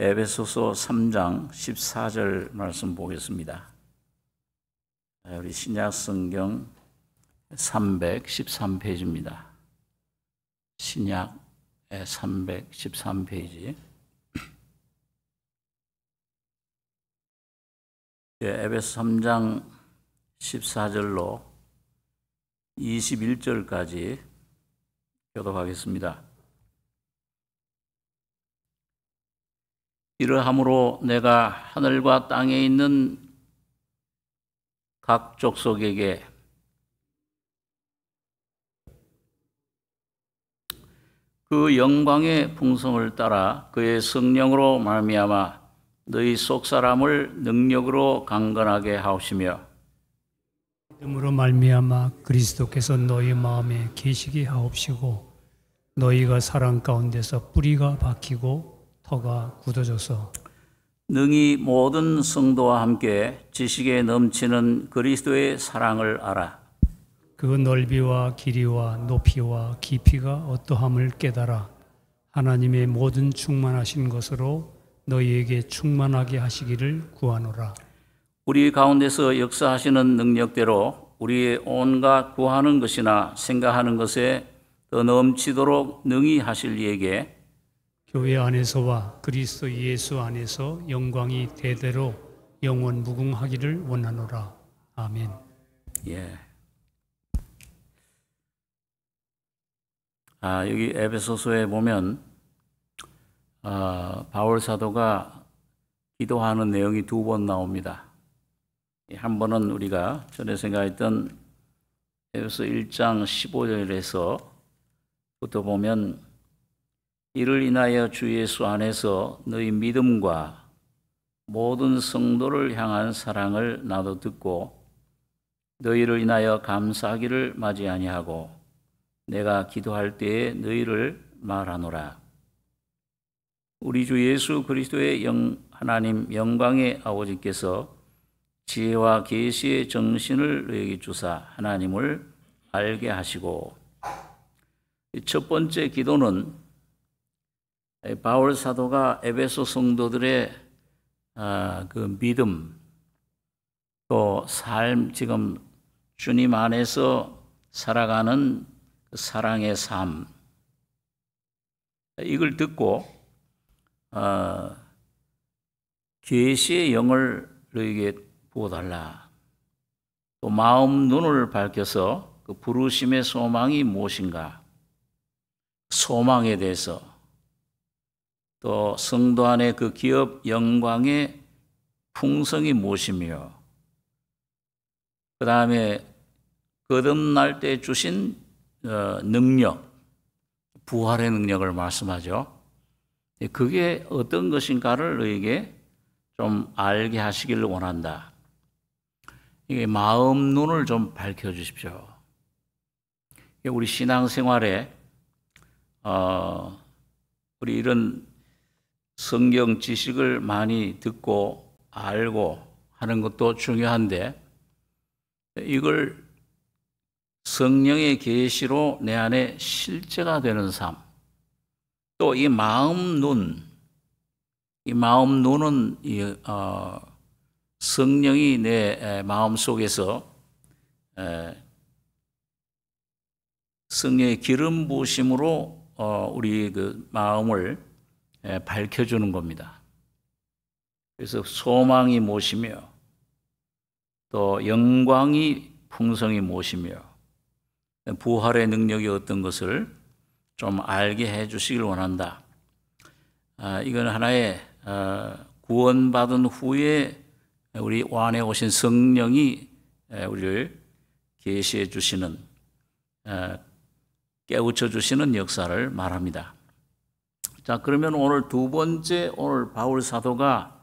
에베소서 3장 14절 말씀 보겠습니다. 우리 신약 성경 313페이지입니다. 신약 313페이지. 에베소 3장 14절로 21절까지 교독하겠습니다. 이러함으로 내가 하늘과 땅에 있는 각 족속에게 그 영광의 풍성을 따라 그의 성령으로 말미암아 너희 속사람을 능력으로 강건하게 하옵시며 믿음으로 말미암아 그리스도께서 너희 마음에 계시게 하옵시고 너희가 사랑 가운데서 뿌리가 박히고 터가 굳어져서 능히 모든 성도와 함께 지식에 넘치는 그리스도의 사랑을 알아. 그 넓이와 길이와 높이와 깊이가 어떠함을 깨달아 하나님의 모든 충만하신 것으로 너희에게 충만하게 하시기를 구하노라. 우리 가운데서 역사하시는 능력대로 우리의 온갖 구하는 것이나 생각하는 것에 더 넘치도록 능히 하실 이에게 교회 안에서와 그리스도 예수 안에서 영광이 대대로 영원 무궁하기를 원하노라. 아멘. 예. 여기 에베소서에 보면 바울 사도가 기도하는 내용이 두 번 나옵니다. 한 번은 우리가 전에 생각했던 에베소 1장 15절에서부터 보면 이를 인하여 주 예수 안에서 너희 믿음과 모든 성도를 향한 사랑을 나도 듣고 너희를 인하여 감사하기를 마지 아니하고 내가 기도할 때에 너희를 말하노라. 우리 주 예수 그리스도의 하나님 영광의 아버지께서 지혜와 계시의 정신을 너희에게 주사 하나님을 알게 하시고, 첫 번째 기도는 바울 사도가 에베소 성도들의 그 믿음, 또 삶, 지금 주님 안에서 살아가는 그 사랑의 삶, 이걸 듣고 계시의 영을 너에게 부어달라. 또 마음 눈을 밝혀서 그 부르심의 소망이 무엇인가, 소망에 대해서, 또 성도 안의 그 기업 영광의 풍성이 무엇이며, 그 다음에 거듭날 때 주신 능력, 부활의 능력을 말씀하죠. 그게 어떤 것인가를 너에게 좀 알게 하시기를 원한다. 이게 마음 눈을 좀 밝혀주십시오. 우리 신앙생활에 우리 이런 성경 지식을 많이 듣고 알고 하는 것도 중요한데, 이걸 성령의 계시로 내 안에 실제가 되는 삶, 또 이 마음 눈, 이 마음 눈은 성령이 내 마음 속에서 성령의 기름 부으심으로 우리 그 마음을 밝혀주는 겁니다. 그래서 소망이 무엇이며, 또 영광이 풍성이 무엇이며, 부활의 능력이 어떤 것을 좀 알게 해 주시길 원한다. 이건 하나의 구원받은 후에 우리 안에 오신 성령이 우리를 계시해 주시는, 깨우쳐 주시는 역사를 말합니다. 자, 그러면 오늘 두 번째, 오늘 바울 사도가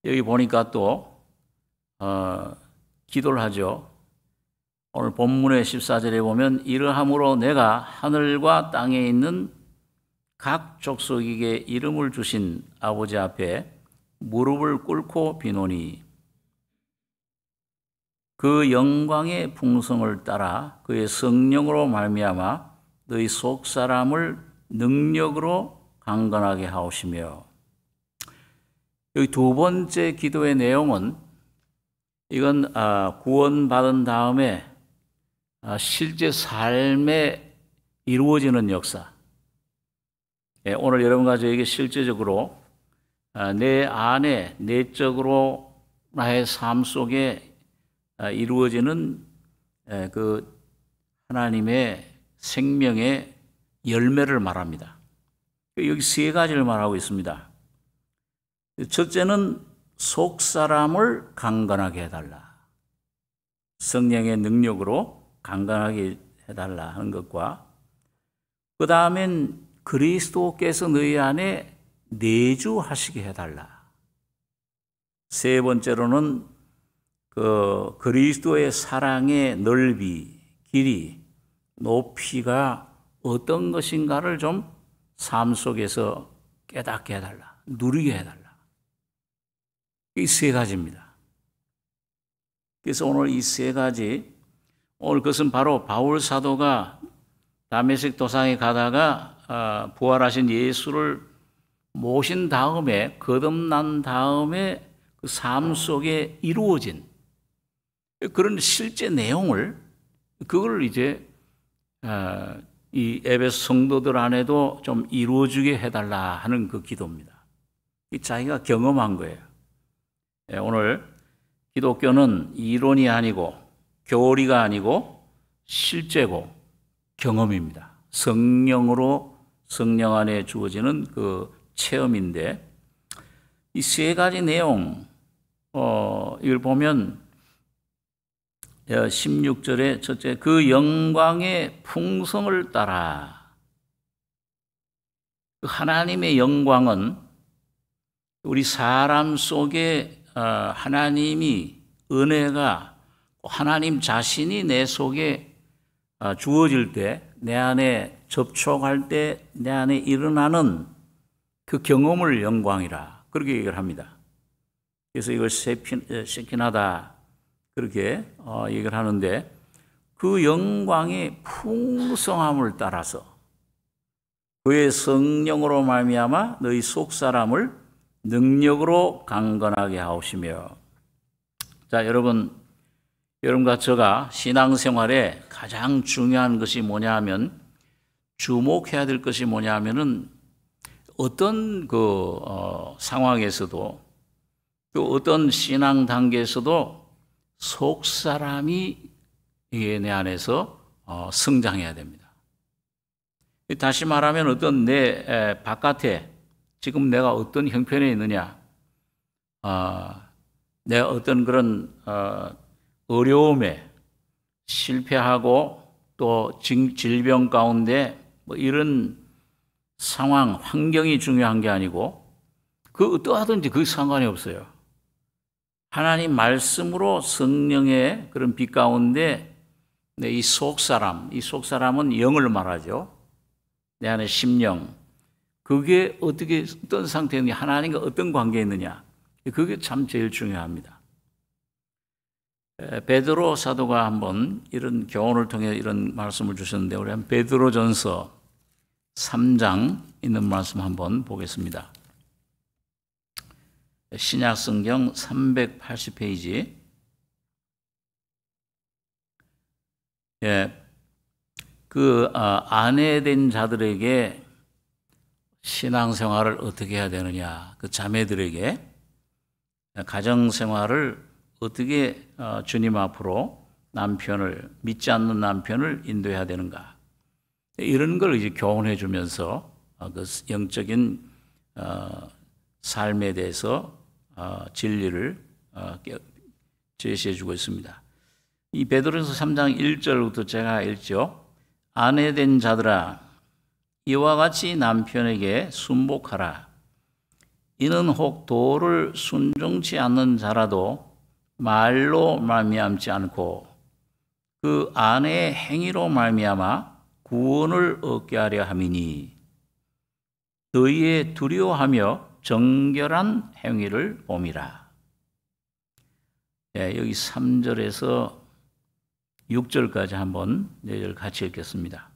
여기 보니까 또 기도를 하죠. 오늘 본문의 14절에 보면 이러함으로 내가 하늘과 땅에 있는 각 족속에게 이름을 주신 아버지 앞에 무릎을 꿇고 비노니 그 영광의 풍성을 따라 그의 성령으로 말미암아 너희 속사람을 능력으로 강건하게 하옵시며. 여기 두 번째 기도의 내용은 이건 구원받은 다음에 실제 삶에 이루어지는 역사. 오늘 여러분과 저에게 실제적으로 내 안에 내적으로 나의 삶 속에 이루어지는 그 하나님의 생명의 열매를 말합니다. 여기 세 가지를 말하고 있습니다. 첫째는 속 사람을 강건하게 해달라. 성령의 능력으로 강건하게 해달라 하는 것과, 그 다음엔 그리스도께서 너희 안에 내주하시게 해달라. 세 번째로는 그 그리스도의 사랑의 넓이, 길이, 높이가 어떤 것인가를 좀 삶 속에서 깨닫게 해달라. 누리게 해달라. 이 세 가지입니다. 그래서 오늘 이 세 가지, 오늘 그것은 바로 바울 사도가 다메섹 도상에 가다가 부활하신 예수를 모신 다음에, 거듭난 다음에 그 삶 속에 이루어진 그런 실제 내용을, 그걸 이제 이 에베소 성도들 안에도 좀 이루어지게 해달라 하는 그 기도입니다. 자기가 경험한 거예요. 오늘 기독교는 이론이 아니고 교리가 아니고 실제고 경험입니다. 성령으로, 성령 안에 주어지는 그 체험인데, 이 세 가지 내용, 이걸 보면 16절에 첫째, 그 영광의 풍성을 따라. 하나님의 영광은 우리 사람 속에 하나님이, 은혜가, 하나님 자신이 내 속에 주어질 때, 내 안에 접촉할 때, 내 안에 일어나는 그 경험을 영광이라, 그렇게 얘기를 합니다. 그래서 이걸 세키나다, 그렇게 얘기를 하는데, 그 영광의 풍성함을 따라서 그의 성령으로 말미암아 너희 속 사람을 능력으로 강건하게 하옵시며. 자, 여러분과 제가 신앙생활에 가장 중요한 것이 뭐냐 하면, 주목해야 될 것이 뭐냐 하면은, 어떤 그 상황에서도, 또 어떤 신앙 단계에서도 속 사람이 내 안에서 성장해야 됩니다. 다시 말하면, 어떤 내 바깥에 지금 내가 어떤 형편에 있느냐, 내가 어떤 그런 어려움에 실패하고 또 질병 가운데 뭐 이런 상황, 환경이 중요한 게 아니고, 그 어떠하든지 그 상관이 없어요. 하나님 말씀으로 성령의 그런 빛 가운데 이 속사람은 영을 말하죠. 내 안에 심령, 그게 어떤 상태에 있느냐, 하나님과 어떤 관계에 있느냐, 그게 참 제일 중요합니다. 베드로 사도가 한번 이런 교훈을 통해 이런 말씀을 주셨는데, 우리 한 베드로전서 3장 있는 말씀 한번 보겠습니다. 신약 성경 380페이지. 그 아내된 자들에게 신앙생활을 어떻게 해야 되느냐, 그 자매들에게 가정생활을 어떻게 주님 앞으로 믿지 않는 남편을 인도해야 되는가, 이런 걸 이제 교훈해 주면서 그 영적인 삶에 대해서 진리를 제시해 주고 있습니다. 이 베드로전서 3장 1절부터 제가 읽죠. 아내된 자들아, 이와 같이 남편에게 순복하라. 이는 혹 도를 순종치 않는 자라도 말로 말미암지 않고 그 아내의 행위로 말미암아 구원을 얻게 하려 함이니, 너희의 두려워하며 정결한 행위를 봄이라. 여기 3절에서 6절까지 한번 4절 같이 읽겠습니다.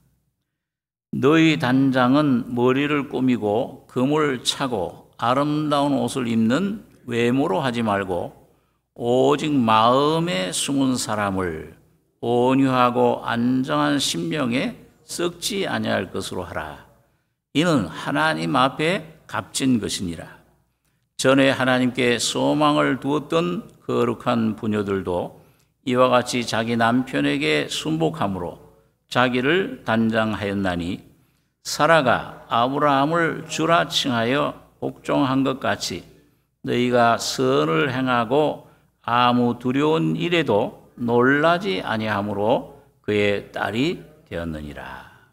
너희 단장은 머리를 꾸미고 금을 차고 아름다운 옷을 입는 외모로 하지 말고 오직 마음에 숨은 사람을 온유하고 안정한 심령에 썩지 아니할 것으로 하라. 이는 하나님 앞에 값진 것이니라. 전에 하나님께 소망을 두었던 거룩한 부녀들도 이와 같이 자기 남편에게 순복함으로 자기를 단장하였나니 사라가 아브라함을 주라 칭하여 복종한 것 같이 너희가 선을 행하고 아무 두려운 일에도 놀라지 아니하므로 그의 딸이 되었느니라.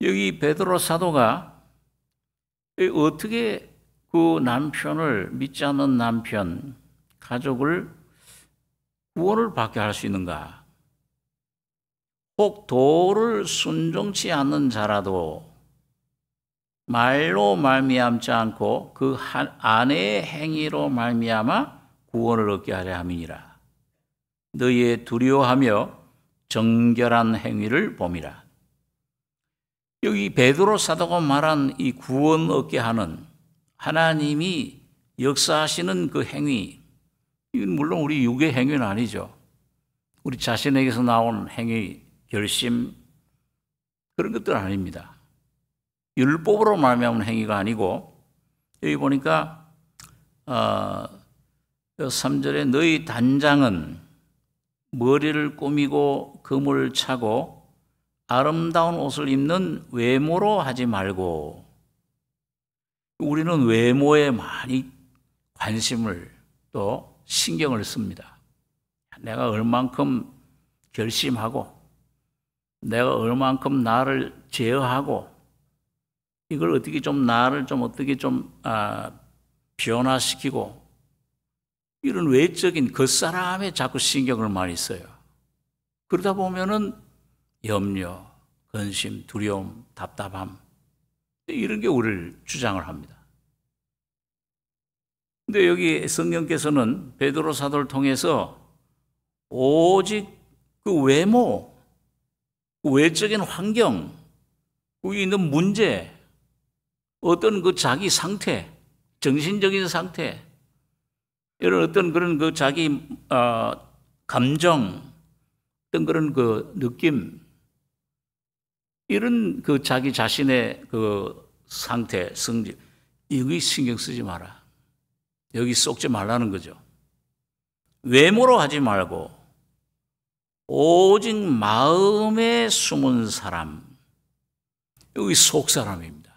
여기 베드로 사도가 어떻게 그 남편을, 믿지 않는 남편, 가족을 구원을 받게 할 수 있는가? 혹 도를 순종치 않는 자라도 말로 말미암지 않고 그 아내의 행위로 말미암아 구원을 얻게 하려 함이니라. 너희의 두려워하며 정결한 행위를 봄이라. 여기 베드로 사도가 말한 이 구원 얻게 하는 하나님이 역사하시는 그 행위, 이건 물론 우리 육의 행위는 아니죠. 우리 자신에게서 나온 행위, 결심, 그런 것들은 아닙니다. 율법으로 말미암은 행위가 아니고, 여기 보니까 3절에 너희 단장은 머리를 꾸미고 금을 차고 아름다운 옷을 입는 외모로 하지 말고, 우리는 외모에 많이 관심을 또 신경을 씁니다. 내가 얼만큼 결심하고 내가 얼만큼 나를 제어하고 이걸 어떻게 좀 나를 좀 어떻게 좀 변화시키고, 이런 외적인 겉사람에 자꾸 신경을 많이 써요. 그러다 보면은 염려, 근심, 두려움, 답답함, 이런 게 우리를 주장을 합니다. 근데 여기 성령께서는 베드로 사도를 통해서 오직 그 외모, 그 외적인 환경, 거기 있는 문제, 어떤 그 자기 상태, 정신적인 상태, 이런 어떤 그런 그 자기 감정, 어떤 그런 그 느낌, 이런 그 자기 자신의 그 상태, 성질, 여기 신경 쓰지 마라. 여기 쏙지 말라는 거죠. 외모로 하지 말고 오직 마음에 숨은 사람, 여기 속 사람입니다.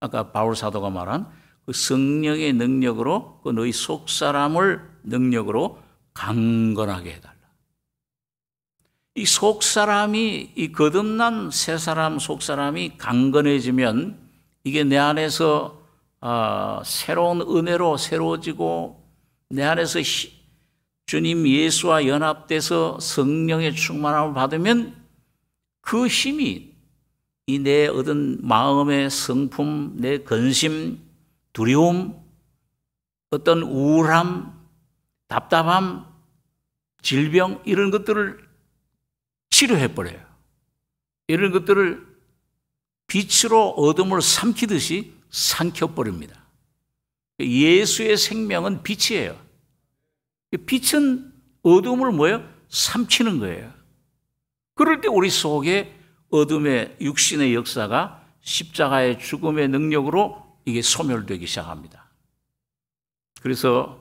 아까 바울 사도가 말한 그 성령의 능력으로 그 너희 속 사람을 능력으로 강건하게 해달라. 이 속 사람이, 이 거듭난 새 사람 속 사람이 강건해지면 이게 내 안에서 새로운 은혜로 새로워지고 내 안에서 주님 예수와 연합돼서 성령의 충만함을 받으면 그 힘이 이 내 얻은 마음의 성품, 내 근심, 두려움, 어떤 우울함, 답답함, 질병, 이런 것들을 치료해버려요. 이런 것들을 빛으로 어둠을 삼키듯이 삼켜버립니다. 예수의 생명은 빛이에요. 빛은 어둠을 뭐예요? 삼키는 거예요. 그럴 때 우리 속에 어둠의 육신의 역사가 십자가의 죽음의 능력으로 이게 소멸되기 시작합니다. 그래서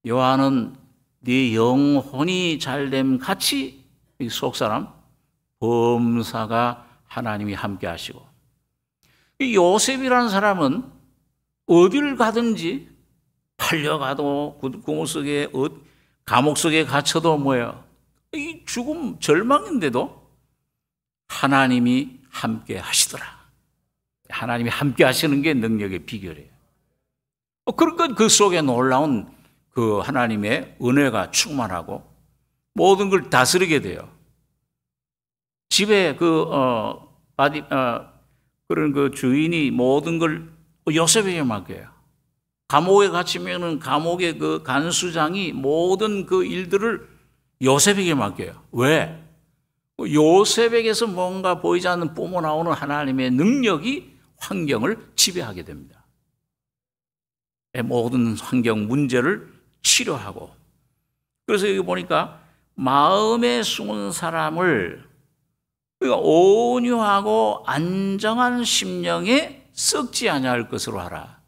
요한은 네 영혼이 잘됨 같이 이 속사람 범사가 하나님이 함께 하시고, 이 요셉이라는 사람은 어디를 가든지 팔려가도 구멍 속에 감옥 속에 갇혀도 뭐예요? 이 죽음 절망인데도 하나님이 함께 하시더라. 하나님이 함께 하시는 게 능력의 비결이에요. 그러니까 그 속에 놀라운 그 하나님의 은혜가 충만하고 모든 걸 다스리게 돼요. 집에 그런 그 주인이 모든 걸 요셉에게 맡겨요. 감옥에 갇히면은 감옥의 그 간수장이 모든 그 일들을 요셉에게 맡겨요. 왜? 요셉에게서 뭔가 보이지 않는 뿜어나오는 하나님의 능력이 환경을 지배하게 됩니다. 모든 환경 문제를 치료하고, 그래서 여기 보니까 마음에 숨은 사람을 온유하고 안정한 심령에 썩지 아니할 것으로 하라.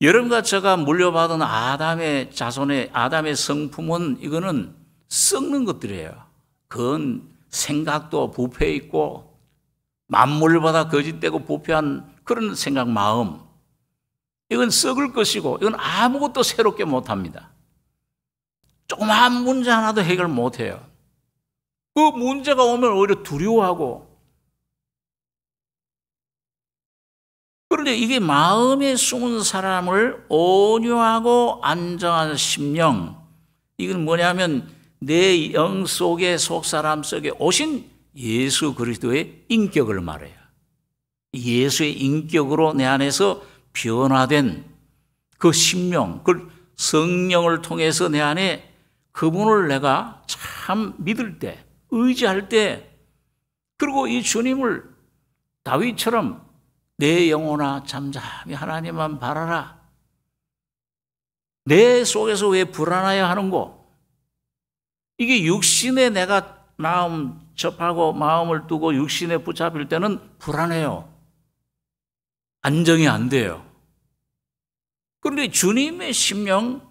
여러분과 제가 물려받은 아담의 자손의 아담의 성품은 이거는 썩는 것들이에요. 그건 생각도 부패 있고 만물보다 거짓되고 부패한 그런 생각, 마음, 이건 썩을 것이고 이건 아무것도 새롭게 못합니다. 조그마한 문제 하나도 해결 못해요. 그 문제가 오면 오히려 두려워하고. 그런데 이게 마음에 숨은 사람을 온유하고 안정한 심령, 이건 뭐냐면 내 영 속에, 속사람 속에 오신 예수 그리스도의 인격을 말해요. 예수의 인격으로 내 안에서 변화된 그 심령, 그 성령을 통해서 내 안에 그분을 내가 참 믿을 때, 의지할 때, 그리고 이 주님을 다윗처럼 내 영혼아 잠잠히 하나님만 바라라. 내 속에서 왜 불안하여 하는고? 이게 육신에 내가 마음 접하고 마음을 두고 육신에 붙잡힐 때는 불안해요. 안정이 안 돼요. 그런데 주님의 심령,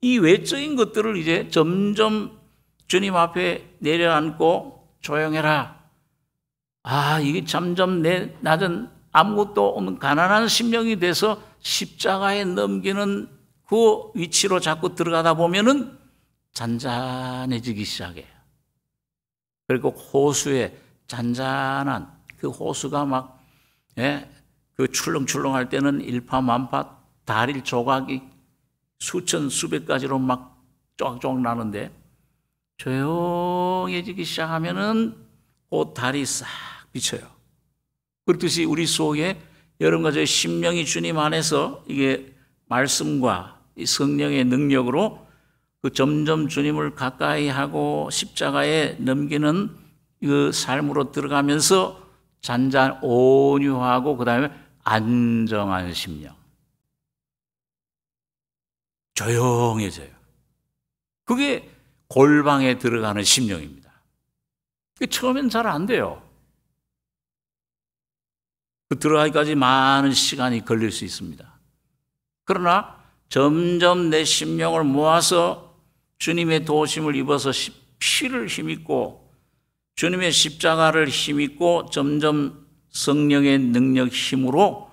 이 외적인 것들을 이제 점점 주님 앞에 내려앉고 조용해라. 이게 점점 내 낮은 아무것도 없는 가난한 심령이 돼서 십자가에 넘기는 그 위치로 자꾸 들어가다 보면은 잔잔해지기 시작해요. 그리고 호수에 잔잔한 그 호수가 막, 그 출렁출렁할 때는 일파만파 다릴 조각이 수천 수백 가지로 막 쫙쫙 나는데 조용해지기 시작하면은 그 달이 싹 비쳐요. 그렇듯이 우리 속에 여러분과 저의 심령이 주님 안에서 이게 말씀과 이 성령의 능력으로 그 점점 주님을 가까이 하고 십자가에 넘기는 그 삶으로 들어가면서 잔잔 온유하고 그 다음에 안정한 심령, 조용해져요. 그게 골방에 들어가는 심령입니다. 처음엔 잘 안 돼요. 그 들어가기까지 많은 시간이 걸릴 수 있습니다. 그러나 점점 내 심령을 모아서 주님의 도우심을 입어서 피를 힘입고 주님의 십자가를 힘입고 점점 성령의 능력 힘으로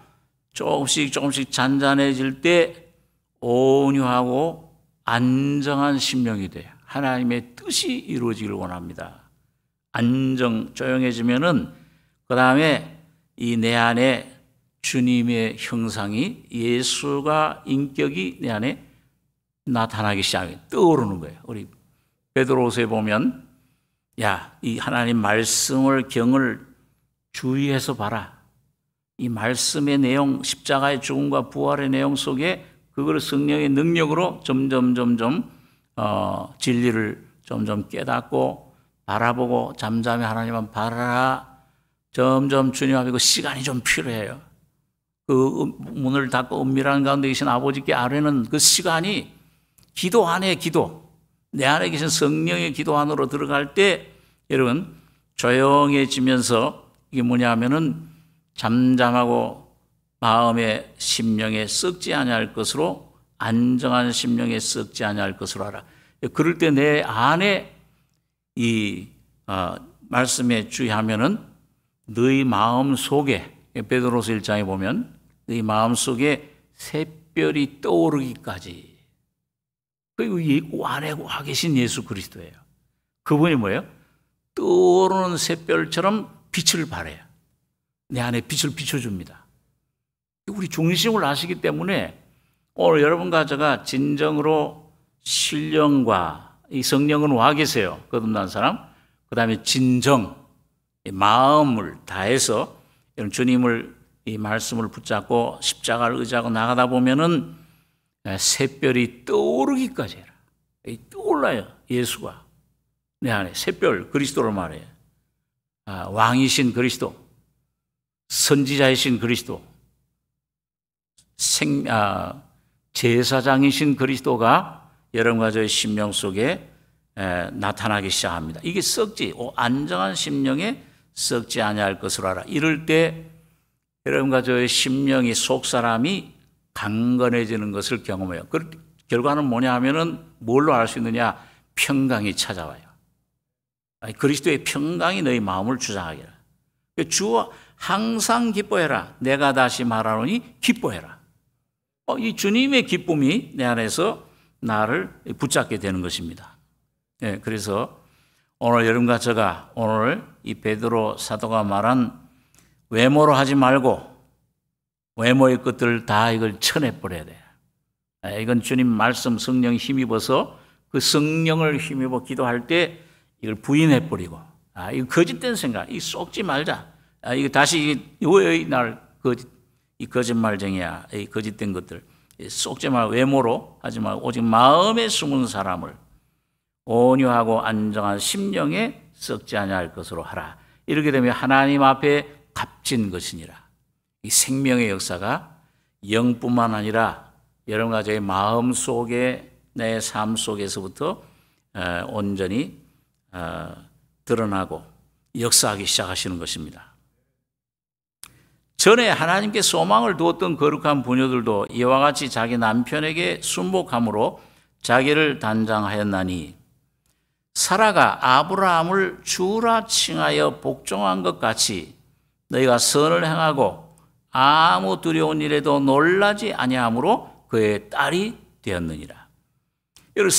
조금씩 잔잔해질 때 온유하고 안정한 심령이 돼요. 하나님의 뜻이 이루어지길 원합니다. 안정, 조용해지면은 그 다음에 이 내 안에 주님의 형상이, 예수가 인격이 내 안에 나타나기 시작해 떠오르는 거예요. 우리 베드로서에 보면 이 하나님 말씀을 경을 주의해서 봐라. 이 말씀의 내용, 십자가의 죽음과 부활의 내용 속에 그걸 성령의 능력으로 점점 진리를 점점 깨닫고 바라보고 잠잠히 하나님만 바라라. 점점 주님 앞에 그 시간이 좀 필요해요. 그 문을 닫고 은밀한 가운데 계신 아버지께 아뢰는 그 시간이 기도 안에 기도, 내 안에 계신 성령의 기도 안으로 들어갈 때 여러분 조용해지면서 이게 뭐냐면은 잠잠하고 마음의 심령에 썩지 아니할 것으로, 안정한 심령에 썩지 아니할 것으로 하라. 그럴 때 내 안에 이 말씀에 주의하면은 너희 마음 속에, 베드로서 1장에 보면 너희 마음 속에 샛별이 떠오르기까지, 그리고 안에 와 계신 예수 그리스도예요. 그분이 뭐예요? 떠오르는 샛별처럼 빛을 발해요. 내 안에 빛을 비춰줍니다. 우리 중심을 아시기 때문에 오늘 여러분과 제가 진정으로 신령과 이 성령은 와 계세요. 거듭난 사람. 그 다음에 진정, 마음을 다해서 주님을 이 말씀을 붙잡고 십자가를 의지하고 나가다 보면은 샛별이 떠오르기까지 해라. 떠올라요. 예수가 내 안에 샛별, 그리스도를 말해요. 왕이신 그리스도. 선지자이신 그리스도, 제사장이신 그리스도가 여러분과 저의 심령 속에 나타나기 시작합니다. 이게 안정한 심령에 썩지 아니할 것으로 알아. 이럴 때 여러분과 저의 심령이 속사람이 강건해지는 것을 경험해요. 그 결과는 뭐냐 하면은 뭘로 알 수 있느냐? 평강이 찾아와요. 그리스도의 평강이 너희 마음을 주장하게. 주와 항상 기뻐해라. 내가 다시 말하노니 기뻐해라. 이 주님의 기쁨이 내 안에서 나를 붙잡게 되는 것입니다. 그래서 오늘 여러분과 제가 오늘 이 베드로 사도가 말한 외모로 하지 말고 외모의 것들을 다 이걸 쳐내버려야 돼. 이건 주님 말씀 성령 힘입어서 그 성령을 힘입어 기도할 때 이걸 부인해버리고 이거 거짓된 생각, 이 속지 말자. 이거 다시 왜 이 거짓말쟁이야. 이 거짓된 것들 속지 말고 외모로 하지 말고 오직 마음에 숨은 사람을 온유하고 안정한 심령에 썩지 아니할 것으로 하라. 이렇게 되면 하나님 앞에 값진 것이니라. 이 생명의 역사가 영뿐만 아니라 여러분과 저의 마음 속에 내 삶 속에서부터 온전히 드러나고 역사하기 시작하시는 것입니다. 전에 하나님께 소망을 두었던 거룩한 부녀들도 이와 같이 자기 남편에게 순복함으로 자기를 단장하였나니 사라가 아브라함을 주라 칭하여 복종한 것 같이 너희가 선을 행하고 아무 두려운 일에도 놀라지 아니하므로 그의 딸이 되었느니라. 여러분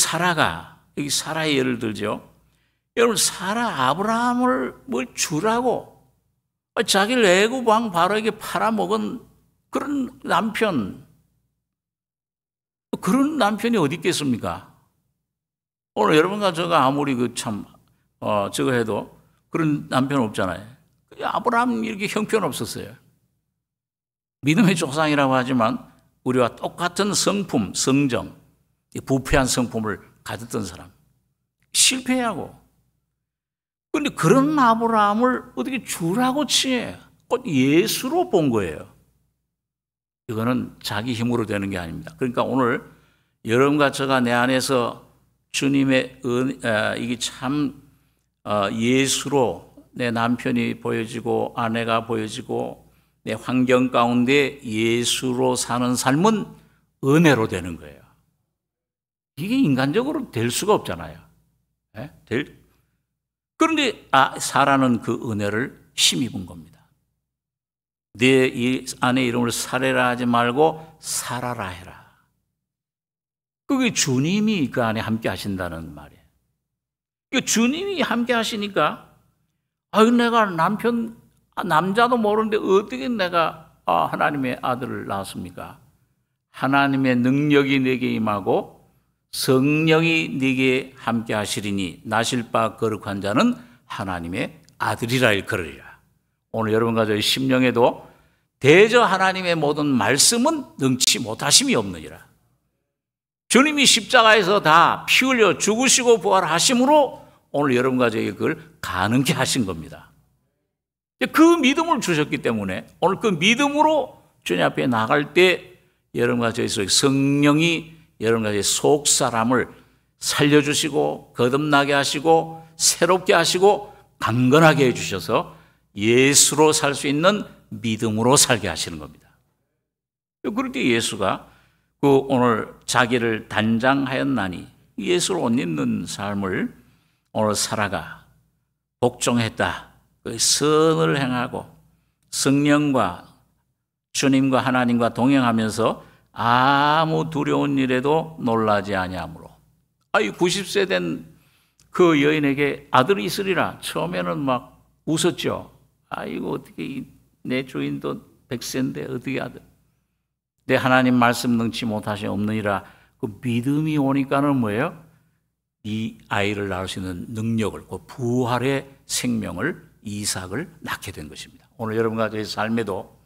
여기 사라의 예를 들죠. 여러분 사라 아브라함을 뭘 주라고 자기를 애굽 왕 바로에게 팔아먹은 그런 남편이 어디 있겠습니까? 오늘 여러분과 제가 아무리 저거 해도 그런 남편 없잖아요. 아브라함 이렇게 형편없었어요. 믿음의 조상이라고 하지만 우리와 똑같은 성품, 성정, 부패한 성품을 가졌던 사람. 실패하고. 그런데 그런 아브라함을 어떻게 주라고 칭해? 곧 예수로 본 거예요. 이거는 자기 힘으로 되는 게 아닙니다. 그러니까 오늘 여러분과 제가 내 안에서 주님의 이게 참 예수로 내 남편이 보여지고 아내가 보여지고 내 환경 가운데 예수로 사는 삶은 은혜로 되는 거예요. 이게 인간적으로 될 수가 없잖아요. 그런데 사라는 그 은혜를 힘입은 겁니다. 내 아내 이름을 사레라 하지 말고 사라라 해라. 그게 주님이 그 안에 함께 하신다는 말이에요. 주님이 함께 하시니까 내가 남자도 모르는데 어떻게 내가 하나님의 아들을 낳았습니까? 하나님의 능력이 내게 임하고 성령이 네게 함께 하시리니 나실 바 거룩한 자는 하나님의 아들이라 일컬으리라. 오늘 여러분과 저희 심령에도 대저 하나님의 모든 말씀은 능치 못하심이 없느니라. 주님이 십자가에서 다 피 흘려 죽으시고 부활하심으로 오늘 여러분과 저에게 그걸 가능케 하신 겁니다. 그 믿음을 주셨기 때문에 오늘 그 믿음으로 주님 앞에 나갈 때 여러분과 저희 속에 성령이 여러분과 저희 속 사람을 살려주시고 거듭나게 하시고 새롭게 하시고 강건하게 해주셔서 예수로 살 수 있는 믿음으로 살게 하시는 겁니다. 그럴 때 예수가 오늘 자기를 단장하였나니 예수를 옷 입는 삶을 오늘 사라가 복종했다. 선을 행하고 성령과 주님과 하나님과 동행하면서 아무 두려운 일에도 놀라지 아니하므로 90세 된 그 여인에게 아들이 있으리라 처음에는 막 웃었죠. 이거 어떻게 내 주인도 100세인데 어떻게 아들. 내 하나님 말씀 능치 못하시 없느니라. 그 믿음이 오니까는 뭐예요? 이 아이를 낳을 수 있는 능력을, 그 부활의 생명을 이삭을 낳게 된 것입니다. 오늘 여러분과 저희 삶에도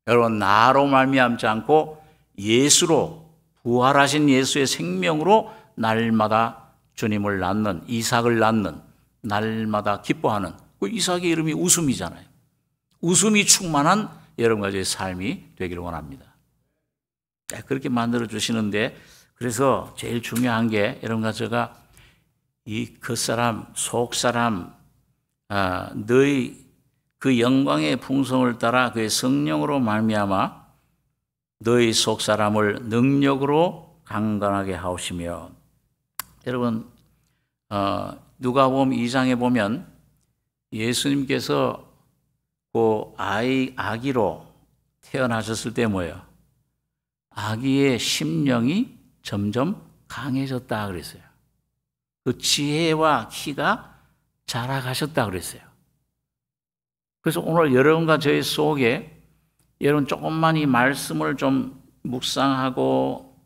여러분 나로 말미암지 않고 예수로 부활하신 예수의 생명으로 날마다 주님을 낳는 이삭을 낳는 날마다 기뻐하는 그 이삭의 이름이 웃음이잖아요. 웃음이 충만한 여러분과 저의 삶이 되기를 원합니다. 그렇게 만들어 주시는데, 그래서 제일 중요한 게 여러분과 제가 이 겉사람, 속사람, 너희 그 영광의 풍성을 따라 그의 성령으로 말미암아 너희 속사람을 능력으로 강건하게 하시며. 여러분, 누가복음 2장에 보면 예수님께서 그 아기로 태어나셨을 때 뭐예요? 아기의 심령이 점점 강해졌다 그랬어요. 그 지혜와 키가 자라가셨다 그랬어요. 그래서 오늘 여러분과 저희 속에 여러분 조금만 이 말씀을 좀 묵상하고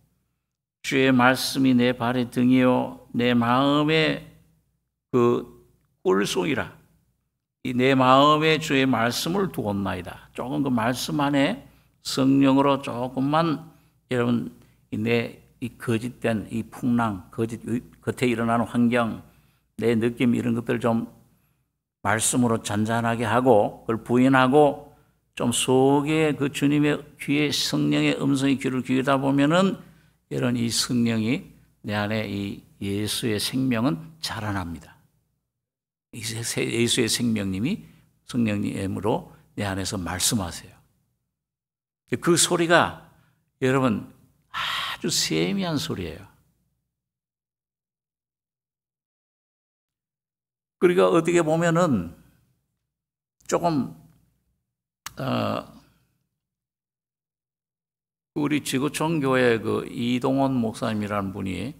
주의 말씀이 내 발의 등이요 내 마음의 그 꿀송이라 이 내 마음에 주의 말씀을 두었나이다. 조금 그 말씀 안에 성령으로 조금만 여러분 이 거짓된 이 풍랑, 겉에 일어나는 환경, 내 느낌 이런 것들 좀 말씀으로 잔잔하게 하고 그걸 부인하고 좀 속에 그 주님의 귀에 성령의 음성의 귀를 기울이다 보면은 이런 이 성령이 내 안에 이 예수의 생명은 자라납니다. 예수의 생명님이 성령님으로 내 안에서 말씀하세요. 그 소리가 여러분 아주 세미한 소리예요. 그러니까 어떻게 보면은 조금 우리 지구촌 교회 그 이동원 목사님이라는 분이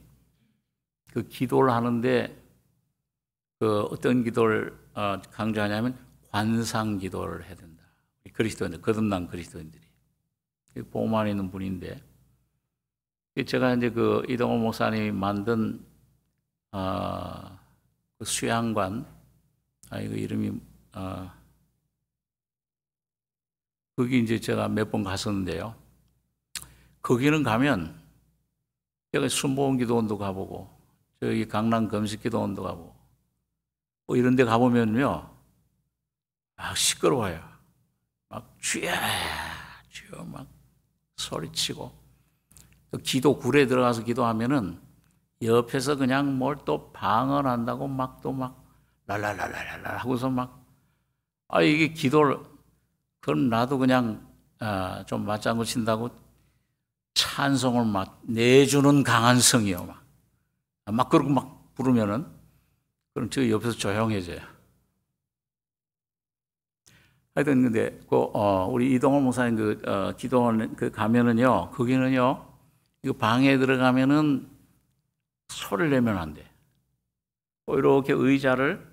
그 기도를 하는데 그 어떤 기도를 강조하냐면 관상 기도를 해야 된다. 그리스도인들, 거듭난 그리스도인들이 보험 안에 있는 분인데 제가 이제 그 이동원 목사님이 만든 그 수양관 이거 이름이 거기 이제 제가 몇 번 갔었는데요. 거기는 가면 여기 순복음기도원도 가보고 저기 강남 금식기도원도 가보고 뭐 이런 데 가보면요 막 시끄러워요. 막 주여 막 소리치고 기도 굴에 들어가서 기도하면은 옆에서 그냥 뭘 또 방언한다고 막 랄랄랄랄랄 하고서 막 이게 기도를 그럼 나도 그냥 좀 맞장구 친다고 찬송을 막 내주는 강한 성이요 막 그러고 막 부르면은 그럼 저 옆에서 조용해져요. 하여튼 근데 우리 이동원 목사님 기도원 가면은요 거기는요 이거 방에 들어가면은 소리를 내면 안 돼. 이렇게 의자를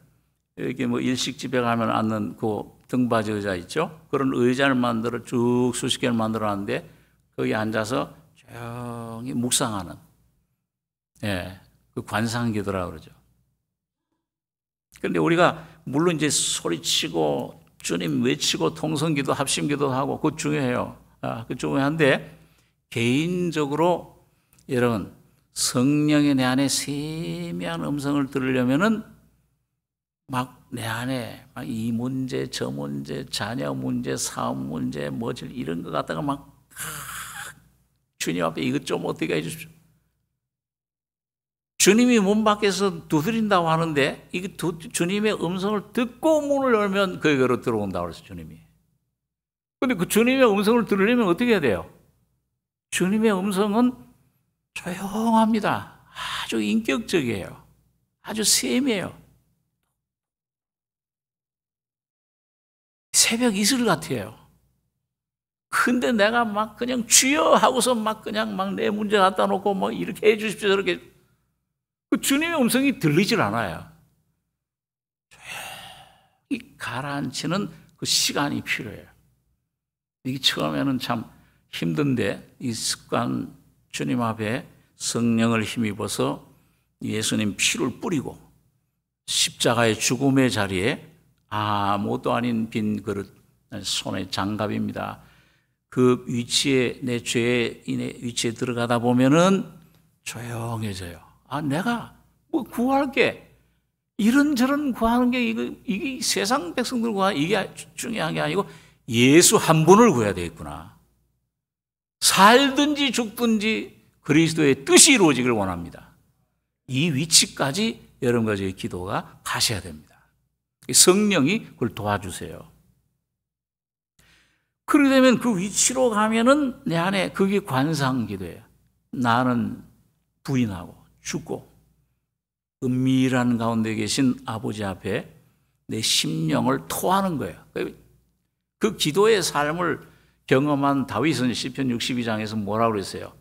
이렇게 뭐 일식집에 가면 앉는 그 등받이 의자 있죠? 그런 의자를 만들어 쭉 수십 개를 만들어 놨는데 거기 앉아서 조용히 묵상하는 그 관상기도라고 그러죠. 그런데 우리가 물론 이제 소리치고 주님 외치고 통성기도 합심기도 하고 그거 중요해요. 그 중요한데 개인적으로 여러분 성령의 내 안에 세미한 음성을 들으려면은 막 내 안에 막 이 문제 저 문제 자녀 문제 사업 문제 뭐질 이런 거 갖다가 막 주님 앞에 이것 좀 어떻게 해주십시오. 주님이 문 밖에서 두드린다고 하는데 이게 주님의 음성을 듣고 문을 열면 거기로 들어온다고 그래서 주님이. 근데 그 주님의 음성을 들으려면 어떻게 해야 돼요? 주님의 음성은 조용합니다. 아주 인격적이에요. 아주 세미해요. 새벽 이슬 같아요. 근데 내가 막 그냥 주여 하고서 막 그냥 막 내 문제 갖다 놓고 뭐 이렇게 해 주십시오 저렇게 그 주님의 음성이 들리질 않아요. 조용히 가라앉히는 그 시간이 필요해요. 이게 처음에는 참 힘든데 이 습관 주님 앞에 성령을 힘입어서 예수님 피를 뿌리고 십자가의 죽음의 자리에 아무것도 아닌 빈 그릇 손에 장갑입니다. 그 위치에 내 죄의 위치에 들어가다 보면은 조용해져요. 내가 뭐 구할게. 이런저런 구하는 게 이게 세상 백성들 구하는 이게 중요한 게 아니고 예수 한 분을 구해야 되겠구나. 살든지 죽든지 그리스도의 뜻이 이루어지기를 원합니다. 이 위치까지 여러분과 저의 기도가 가셔야 됩니다. 성령이 그걸 도와주세요. 그렇게 되면 그 위치로 가면은 내 안에 그게 관상기도예요. 나는 부인하고 죽고 은밀한 가운데 계신 아버지 앞에 내 심령을 토하는 거예요. 그 기도의 삶을 경험한 다윗은 시편 62장에서 뭐라고 그랬어요?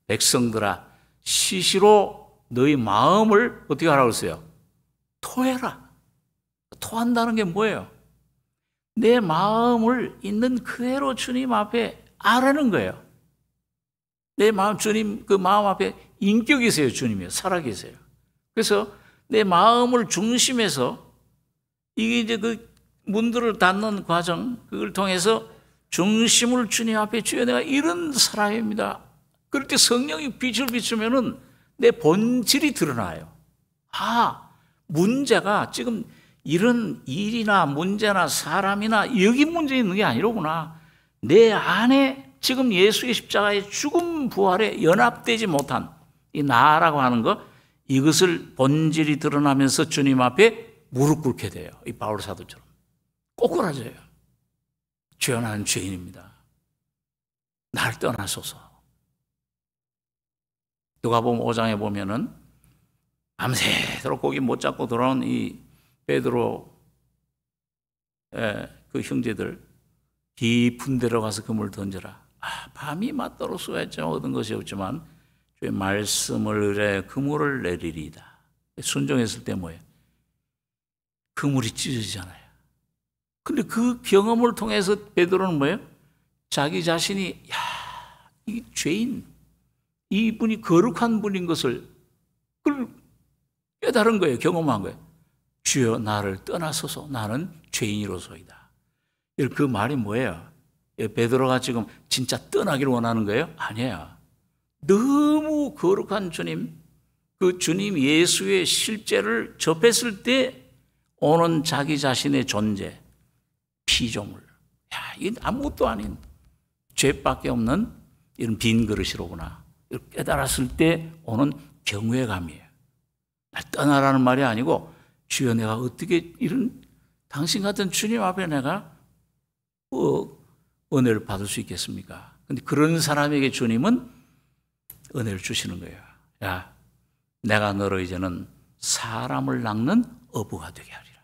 백성들아, 시시로 너희 마음을 어떻게 하라고 그랬어요? 토해라. 토한다는 게 뭐예요? 내 마음을 있는 그대로 주님 앞에 아라는 거예요. 내 마음, 주님 그 마음 앞에 인격이세요. 주님이요. 살아계세요. 그래서 내 마음을 중심에서 이게 이제 그 문들을 닫는 과정, 그걸 통해서 중심을 주님 앞에 주여 내가 이런 사람입니다. 그럴 때 성령이 빛을 비추면은 내 본질이 드러나요. 아, 문제가 지금 이런 일이나 문제나 사람이나 여기 문제 있는 게 아니로구나. 내 안에 지금 예수의 십자가의 죽음 부활에 연합되지 못한 이 나라고 하는 것, 이것을 본질이 드러나면서 주님 앞에 무릎 꿇게 돼요. 이 바울 사도처럼 꼬꾸라져요. 주여 나는 죄인입니다. 날 떠나소서. 누가복음 5장에 보면은 밤새도록 고기 못 잡고 돌아온 이 베드로 그 형제들 깊은 데로 가서 그물 던져라. 밤이 맞도록 수고했지만 얻은 것이 없지만 주의 말씀을 의뢰 그물을 내리리이다. 순종했을 때 뭐예요? 그물이 찢어지잖아요. 근데 그 경험을 통해서 베드로는 뭐예요? 자기 자신이 이 죄인, 이분이 거룩한 분인 것을 그걸 깨달은 거예요. 경험한 거예요. 주여 나를 떠나소서. 나는 죄인이로소이다. 그 말이 뭐예요? 베드로가 지금 진짜 떠나기를 원하는 거예요? 아니에요. 너무 거룩한 주님, 그 주님 예수의 실제를 접했을 때 오는 자기 자신의 존재, 피조물. 이건 아무것도 아닌 죄밖에 없는 이런 빈 그릇이로구나. 깨달았을 때 오는 경외감이에요. 날 떠나라는 말이 아니고 주여 내가 어떻게 이런 당신 같은 주님 앞에 내가 은혜를 받을 수 있겠습니까? 근데 그런 사람에게 주님은 은혜를 주시는 거예요. 야, 내가 너로 이제는 사람을 낚는 어부가 되게 하리라.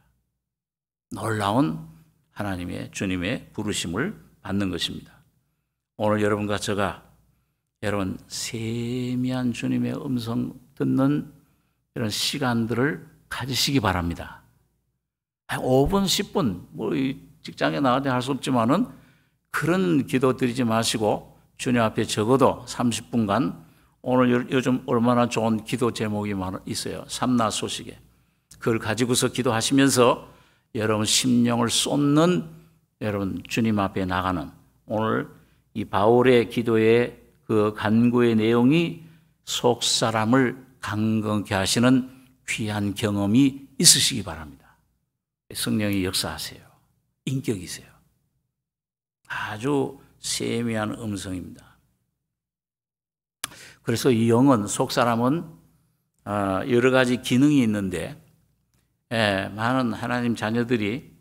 놀라운 하나님의 주님의 부르심을 받는 것입니다. 오늘 여러분과 제가 여러분 세미한 주님의 음성 듣는 이런 시간들을 가지시기 바랍니다. 5분, 10분 뭐 직장에 나갈 때 할 수 없지만은 그런 기도 드리지 마시고 주님 앞에 적어도 30분간 오늘 요즘 얼마나 좋은 기도 제목이 있어요. 삼나 소식에. 그걸 가지고서 기도하시면서 여러분 심령을 쏟는 여러분 주님 앞에 나가는 오늘 이 바울의 기도의 그 간구의 내용이 속 사람을 강건케 하시는 귀한 경험이 있으시기 바랍니다. 성령이 역사하세요. 인격이세요. 아주 세미한 음성입니다. 그래서 이 영은 속 사람은 여러 가지 기능이 있는데 많은 하나님 자녀들이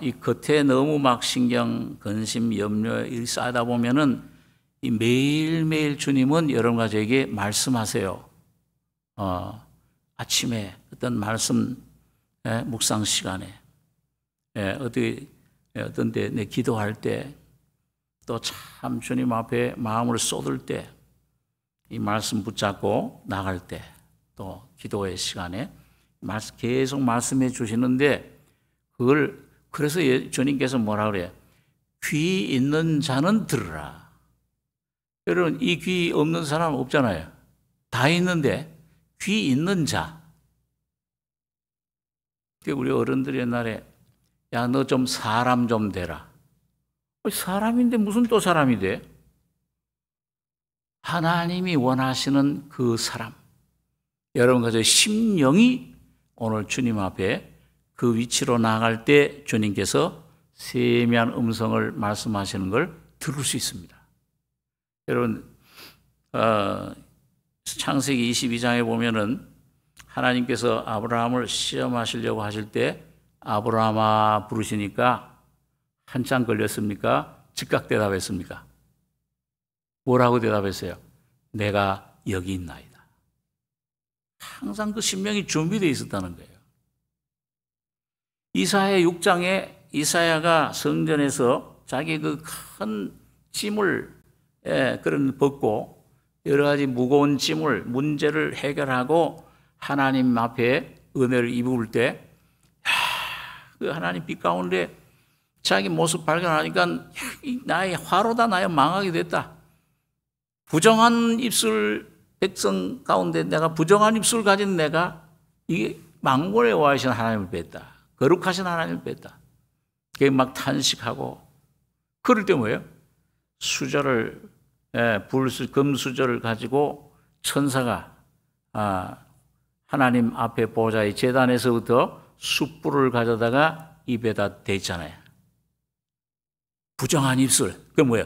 이 겉에 너무 막 신경, 근심, 염려 쌓이다 보면은 이 매일매일 주님은 여러분과 저에게 말씀하세요. 아침에 어떤 말씀 묵상 시간에 어떤 때 내 기도할 때 또 참 주님 앞에 마음을 쏟을 때 이 말씀 붙잡고 나갈 때 또 기도의 시간에 계속 말씀해 주시는데 그걸 그래서 주님께서 뭐라 그래요? 귀 있는 자는 들으라. 여러분 이 귀 없는 사람 없잖아요. 다 있는데 귀 있는 자. 우리 어른들이 옛날에 야 너 좀 사람 좀 되라. 사람인데 무슨 또 사람이 돼? 하나님이 원하시는 그 사람. 여러분과 저 심령이 오늘 주님 앞에 그 위치로 나아갈 때 주님께서 세미한 음성을 말씀하시는 걸 들을 수 있습니다. 여러분, 창세기 22장에 보면은 하나님께서 아브라함을 시험하시려고 하실 때 아브라함아 부르시니까 한참 걸렸습니까? 즉각 대답했습니까? 뭐라고 대답했어요? 내가 여기 있나이다. 항상 그 신명이 준비되어 있었다는 거예요. 이사야 6장에 이사야가 성전에서 자기 그 큰 짐을 그런 벗고 여러 가지 무거운 짐을 문제를 해결하고 하나님 앞에 은혜를 입을 때 그 하나님 빛 가운데 자기 모습 발견하니까 나의 화로다, 나의 망하게 됐다. 부정한 입술 백성 가운데 내가 부정한 입술 가진 내가 이게 망골에 와 계신 하나님을 뵀다. 거룩하신 하나님을 뵀다. 그게 막 탄식하고 그럴 때 뭐예요? 수저를 금수저를 가지고 천사가 하나님 앞에 보좌의 제단에서부터 숯불을 가져다가 입에다 대잖아요. 부정한 입술. 그게 뭐예요?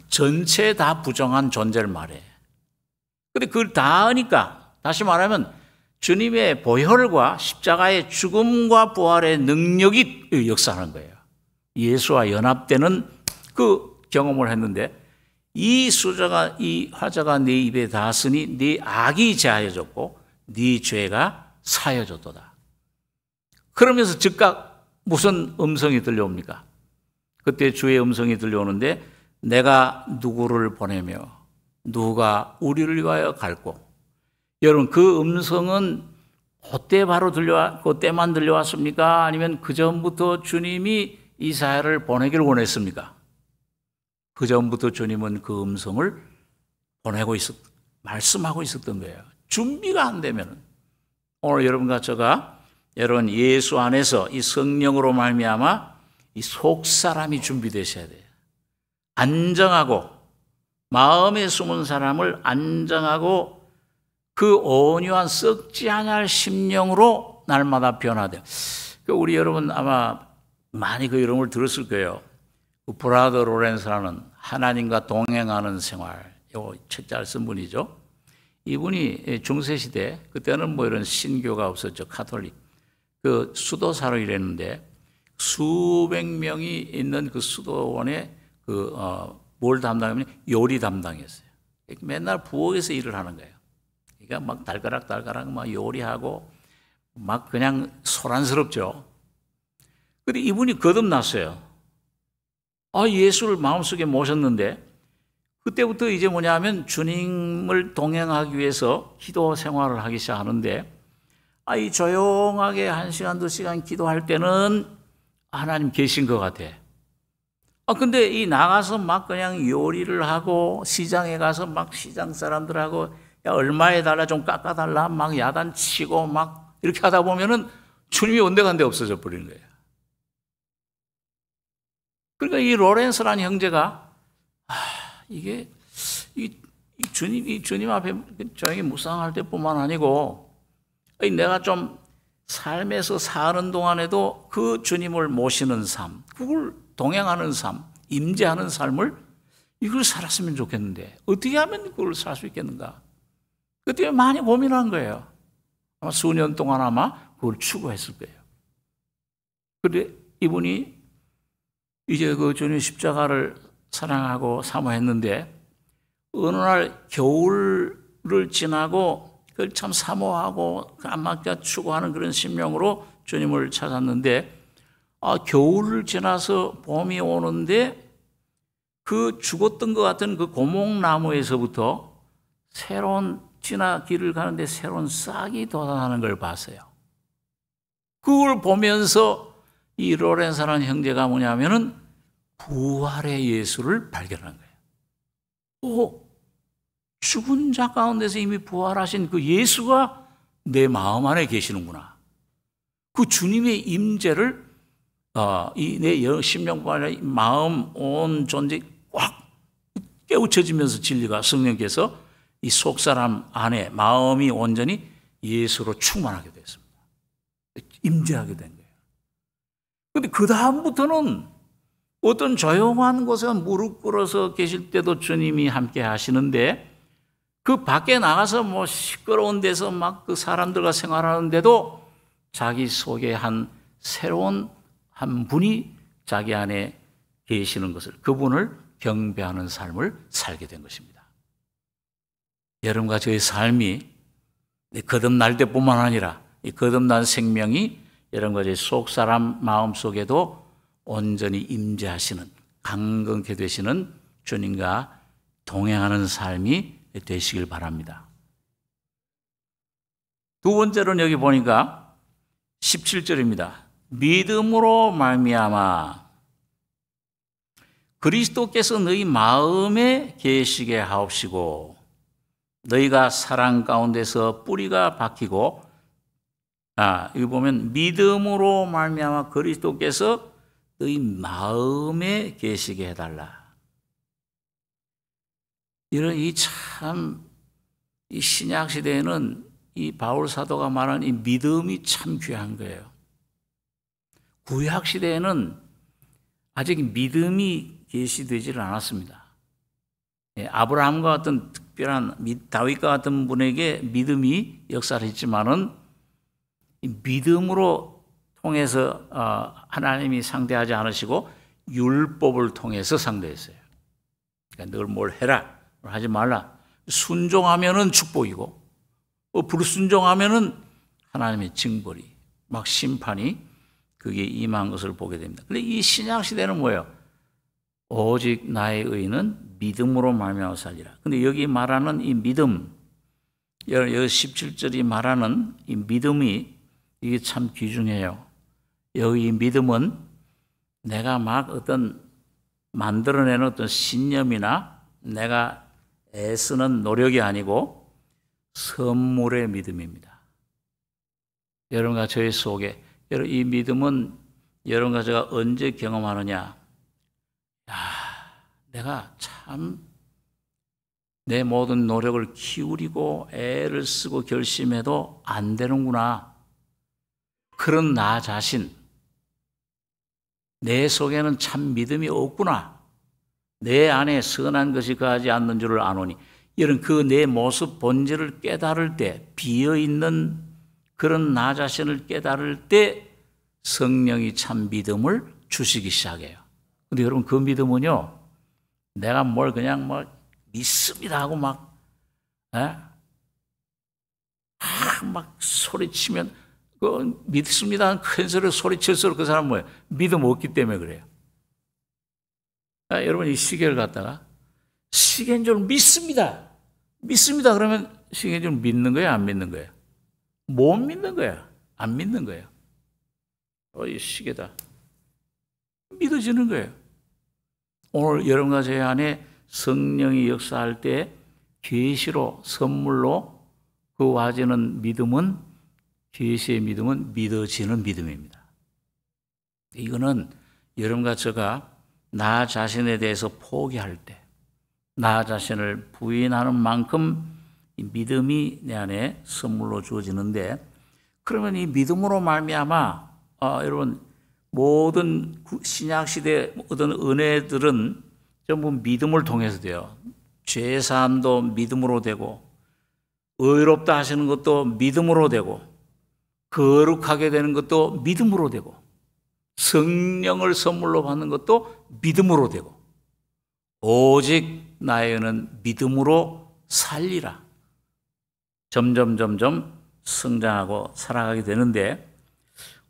전체 다 부정한 존재를 말해. 근데 그걸 다 하니까 다시 말하면 주님의 보혈과 십자가의 죽음과 부활의 능력이 역사하는 거예요. 예수와 연합되는 그 경험을 했는데 이 수저가 이 화자가 네 입에 닿았으니 네 악이 제하여졌고 네 죄가 사여졌도다. 그러면서 즉각 무슨 음성이 들려옵니까? 그때 주의 음성이 들려오는데 내가 누구를 보내며 누가 우리를 위하여 갈고. 여러분 그 음성은 그때 바로 그때만 들려왔습니까? 아니면 그 전부터 주님이 이사야를 보내기를 원했습니까? 그 전부터 주님은 그 음성을 말씀하고 있었던 거예요. 준비가 안 되면 오늘 여러분과 제가 여러분 예수 안에서 이 성령으로 말미암아 이 속사람이 준비되셔야 돼요. 안정하고 마음에 숨은 사람을 안정하고 그 온유한 썩지 않을 심령으로 날마다 변화돼요. 우리 여러분 아마 많이 그 이름을 들었을 거예요. 브라더 로렌스라는 하나님과 동행하는 생활, 요 책자를 쓴 분이죠. 이분이 중세시대, 그때는 뭐 이런 신교가 없었죠. 카톨릭. 그 수도사로 일했는데 수백 명이 있는 그 수도원에 뭘 담당하면 요리 담당했어요. 맨날 부엌에서 일을 하는 거예요. 그러니까 막 달가락 막 요리하고 막 그냥 소란스럽죠. 근데 이분이 거듭났어요. 예수를 마음속에 모셨는데 그때부터 이제 뭐냐면 주님을 동행하기 위해서 기도 생활을 하기 시작하는데 이 조용하게 1시간, 2시간 기도할 때는 하나님 계신 것 같아. 근데 이 나가서 막 그냥 요리를 하고 시장에 가서 막 시장 사람들하고 야, 얼마에 달라 좀 깎아달라 막 야단치고 막 이렇게 하다 보면은 주님이 온데간데 없어져 버리는 거예요. 그러니까 이 로렌스라는 형제가 이게 이 주님 앞에 저에게 묵상할 때뿐만 아니고 내가 좀 삶에서 사는 동안에도 그 주님을 모시는 삶, 그걸 동행하는 삶, 임재하는 삶을 이걸 살았으면 좋겠는데 어떻게 하면 그걸 살 수 있겠는가? 그때 많이 고민한 거예요. 아마 수년 동안 아마 그걸 추구했을 거예요. 그런데 이분이 이제 그 주님 십자가를 사랑하고 사모했는데 어느 날 겨울을 지나고 그걸 참 사모하고 안맞게 추구하는 그런 심령으로 주님을 찾았는데 겨울을 지나서 봄이 오는데 그 죽었던 것 같은 그 고목나무에서부터 새로운 길을 가는데 새로운 싹이 돋아나는 걸 봤어요. 그걸 보면서 이 로렌스라는 형제가 뭐냐면은 부활의 예수를 발견한 거예요. 죽은 자 가운데서 이미 부활하신 그 예수가 내 마음 안에 계시는구나. 그 주님의 임재를 내 심령과 마음 온 존재 꽉 깨우쳐지면서 진리가 성령께서 이 속사람 안에 마음이 온전히 예수로 충만하게 됐습니다. 임재하게 된 거예요. 그런데 그 다음부터는 어떤 조용한 곳에 무릎 꿇어서 계실 때도 주님이 함께 하시는데, 그 밖에 나가서 뭐 시끄러운 데서 막 그 사람들과 생활하는데도 자기 속에 한 새로운 한 분이 자기 안에 계시는 것을, 그분을 경배하는 삶을 살게 된 것입니다. 여러분과 저의 삶이 거듭날 때뿐만 아니라 이 거듭난 생명이 여러분과 저의 속사람 마음속에도 온전히 임재하시는, 강건케 되시는 주님과 동행하는 삶이 되시길 바랍니다. 두 번째로는 여기 보니까 17절입니다. 믿음으로 말미암아 그리스도께서 너희 마음에 계시게 하옵시고 너희가 사랑 가운데서 뿌리가 박히고, 여기 보면 믿음으로 말미암아 그리스도께서 너희 마음에 계시게 해달라. 이런 이 신약 시대에는 이 바울 사도가 말하는 이 믿음이 참 귀한 거예요. 구약 시대에는 아직 믿음이 계시되지를 않았습니다. 아브라함과 같은 특별한, 다윗과 같은 분에게 믿음이 역사를 했지만은 믿음으로 통해서 하나님이 상대하지 않으시고 율법을 통해서 상대했어요. 그러니까 늘 뭘 해라, 뭘 하지 말라. 순종하면은 축복이고, 불순종하면은 하나님의 징벌이, 막 심판이 그게 임한 것을 보게 됩니다. 그런데 이 신약 시대는 뭐예요? 오직 나의 의는 믿음으로 말미암아 살리라. 근데 여기 말하는 이 믿음, 여기 17절이 말하는 이 믿음이 이게 참 귀중해요. 여기 이 믿음은 내가 막 어떤 만들어내는 어떤 신념이나 내가 애쓰는 노력이 아니고 선물의 믿음입니다. 여러분과 저의 속에, 이 믿음은 여러분과 제가 언제 경험하느냐? 내가 참 내 모든 노력을 기울이고 애를 쓰고 결심해도 안 되는구나. 그런 나 자신, 내 속에는 참 믿음이 없구나. 내 안에 선한 것이 거하지 않는 줄을 아노니. 이런 그 내 모습 본질을 깨달을 때, 비어있는 그런 나 자신을 깨달을 때 성령이 참 믿음을 주시기 시작해요. 근데 여러분, 그 믿음은요, 내가 뭘 그냥 뭐 믿습니다 하고 막 소리치면, 그 믿습니다 하는 큰 소리로 소리칠수록 그 사람은 뭐예요? 믿음 없기 때문에 그래요. 여러분, 이 시계를 갖다가 시계인 줄 믿습니다 그러면 시계인 줄 믿는 거예요, 안 믿는 거예요? 못 믿는 거예요, 안 믿는 거예요? 이 시계다, 믿어지는 거예요. 오늘 여러분과 제 안에 성령이 역사할 때 계시로, 선물로 그 와지는 믿음은, 계시의 믿음은 믿어지는 믿음입니다. 이거는 여러분과 제가 나 자신에 대해서 포기할 때, 나 자신을 부인하는 만큼 이 믿음이 내 안에 선물로 주어지는데, 그러면 이 믿음으로 말미암아 여러분, 모든 신약시대 어떤 은혜들은 전부 믿음을 통해서 돼요. 죄사함도 믿음으로 되고, 의롭다 하시는 것도 믿음으로 되고, 거룩하게 되는 것도 믿음으로 되고, 성령을 선물로 받는 것도 믿음으로 되고, 오직 나의 의는 믿음으로 살리라. 점점 성장하고 살아가게 되는데,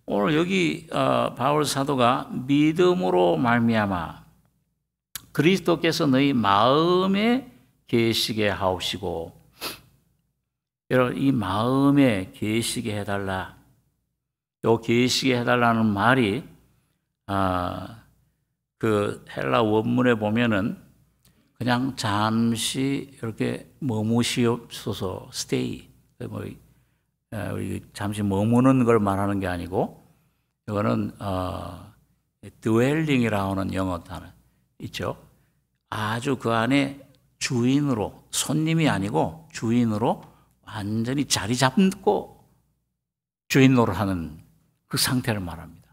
오늘 여기 바울 사도가 믿음으로 말미암아 그리스도께서 너희 마음에 계시게 하옵시고, 여러분, 이 마음에 계시게 해달라. 요 계시게 해달라는 말이 그 헬라 원문에 보면은 그냥 잠시 이렇게 머무시옵소서, stay, 우리 잠시 머무는 걸 말하는 게 아니고, 이거는 dwelling이라고 하는 영어 단어 있죠. 아주 그 안에 주인으로, 손님이 아니고 주인으로 완전히 자리 잡고 주인 노릇하는 그 상태를 말합니다.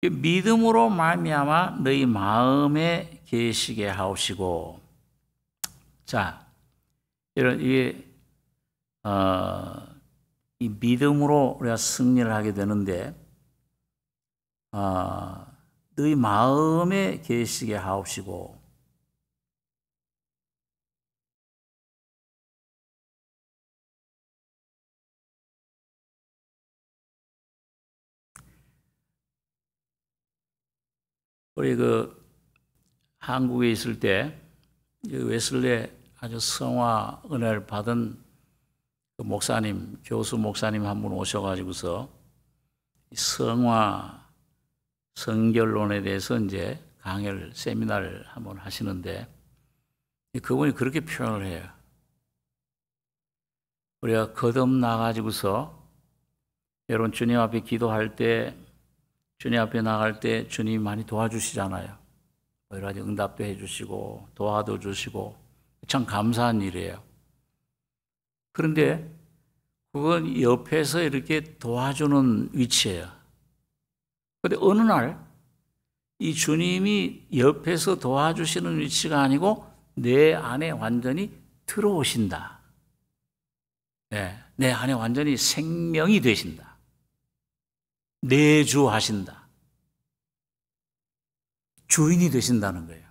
믿음으로 말미암아 너희 마음에 계시게 하옵시고. 자, 이 믿음으로 우리가 승리를 하게 되는데, 너희 마음에 계시게 하옵시고. 우리 한국에 있을 때 웨슬레 아주 성화 은혜를 받은 그 목사님, 교수 목사님 한 분 오셔가지고서 성화 성결론에 대해서 이제 강의를, 세미나를 한번 하시는데, 그분이 그렇게 표현을 해요. 우리가 거듭나가지고서 여러분 주님 앞에 기도할 때, 주님 앞에 나갈 때 주님이 많이 도와주시잖아요. 여러 가지 응답도 해주시고 도와도 주시고 참 감사한 일이에요. 그런데 그건 옆에서 이렇게 도와주는 위치예요. 그런데 어느 날 이 주님이 옆에서 도와주시는 위치가 아니고 내 안에 완전히 들어오신다. 네, 내 안에 완전히 생명이 되신다. 내주하신다. 주인이 되신다는 거예요.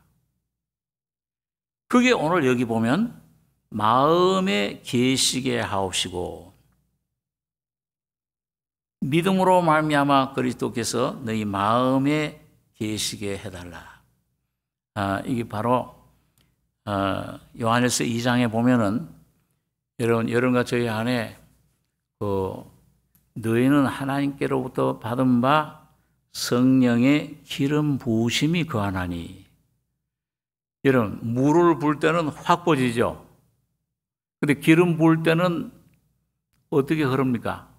그게 오늘 여기 보면 마음에 계시게 하옵시고, 믿음으로 말미암아 그리스도께서 너희 마음에 계시게 해달라. 이게 바로 요한일서 2장에 보면은 여러분과 저희 안에 너희는 하나님께로부터 받은 바 성령의 기름 부으심이 거하나니. 여러분, 물을 부을 때는 확 퍼지죠. 근데 기름 부을 때는 어떻게 흐릅니까?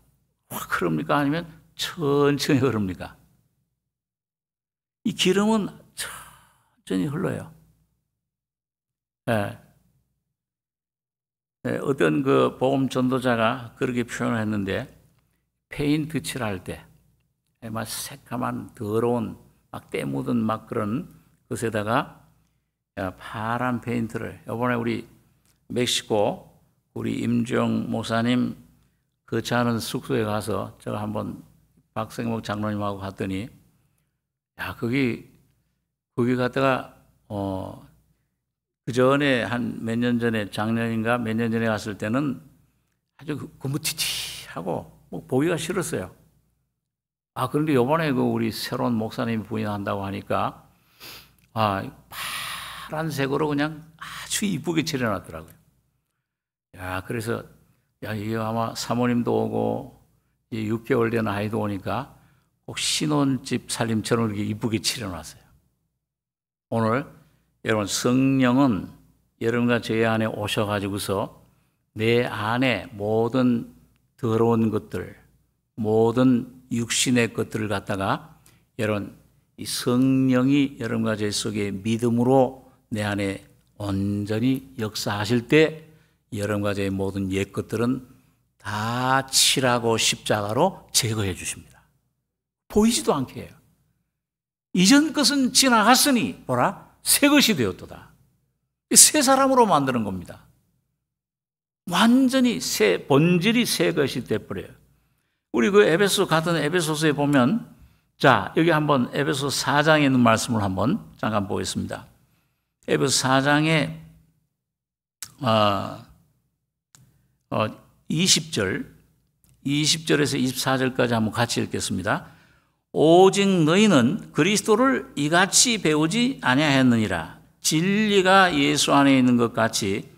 확 흐릅니까? 아니면 천천히 흐릅니까? 이 기름은 천천히 흘러요. 네. 네, 어떤 그 복음 전도자가 그렇게 표현을 했는데, 페인트 칠할 때, 막 새까만 더러운 막 때 묻은 막 그런 것에다가 파란 페인트를, 이번에 우리 멕시코 우리 임주영 목사님 거처하는 숙소에 가서 제가 한번 박생목 장로님하고 갔더니, 야, 거기 갔다가 그 전에 한 몇 년 전에, 작년인가 몇 년 전에 갔을 때는 아주 거무튀튀하고 뭐 보기가 싫었어요. 그런데 이번에 우리 새로운 목사님이 부인한다고 하니까 파란색으로 그냥 아주 이쁘게 칠해놨더라고요. 야, 그래서 이게 아마 사모님도 오고 6개월 된 아이도 오니까 꼭 신혼집 살림처럼 이렇게 이쁘게 칠해놨어요. 오늘 여러분, 성령은 여러분과 제 안에 오셔가지고서 내 안에 모든 더러운 것들, 모든 육신의 것들을 갖다가, 여러분, 이 성령이 여러분과 제 속에 믿음으로 내 안에 온전히 역사하실 때, 여러분과 제 모든 옛 것들은 다 칠하고 십자가로 제거해 주십니다. 보이지도 않게 해요. 이전 것은 지나갔으니 보라, 새 것이 되었도다. 새 사람으로 만드는 겁니다. 완전히 본질이 새 것이 되어버려요. 우리 에베소 같은 에베소서에 보면, 자, 여기 한번 에베소 4장에 있는 말씀을 한번 잠깐 보겠습니다. 에베소 4장에 20절에서 24절까지 한번 같이 읽겠습니다. 오직 너희는 그리스도를 이같이 배우지 아니하였느니라. 진리가 예수 안에 있는 것 같이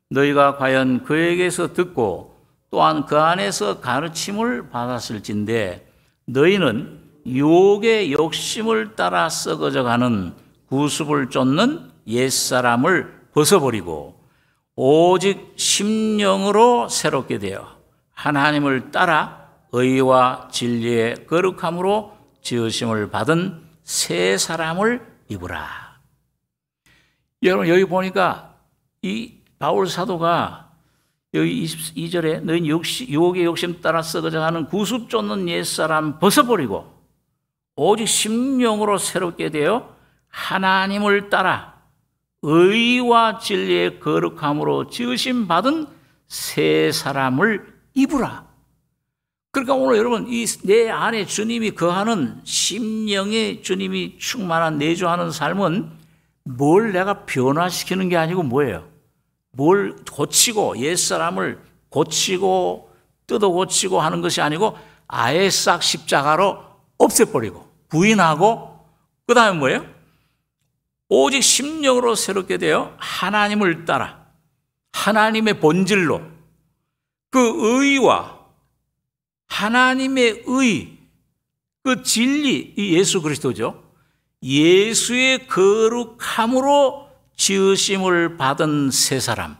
너희가 과연 그에게서 듣고 또한 그 안에서 가르침을 받았을진데, 너희는 유혹의 욕심을 따라 썩어져가는 구습을 쫓는 옛사람을 벗어버리고 오직 심령으로 새롭게 되어 하나님을 따라 의와 진리의 거룩함으로 지으심을 받은 새 사람을 입으라. 여러분, 여기 보니까 이 바울 사도가 여기 22절에 너희 유혹의 욕심 따라 썩어져가는 구습 쫓는 옛사람 벗어버리고 오직 심령으로 새롭게 되어 하나님을 따라 의와 진리의 거룩함으로 지으심 받은 새 사람을 입으라. 그러니까 오늘 여러분, 이 내 안에 주님이 거하는 심령에 주님이 충만한 내주하는 삶은 뭘 내가 변화시키는 게 아니고 뭐예요? 뭘 고치고 옛사람을 고치고 뜯어 고치고 하는 것이 아니고 아예 싹 십자가로 없애버리고 부인하고 그 다음에 뭐예요? 오직 심령으로 새롭게 되어 하나님을 따라 하나님의 본질로 그 의와 하나님의 의, 그 진리, 이 예수 그리스도죠. 예수의 거룩함으로 지으심을 받은 새 사람.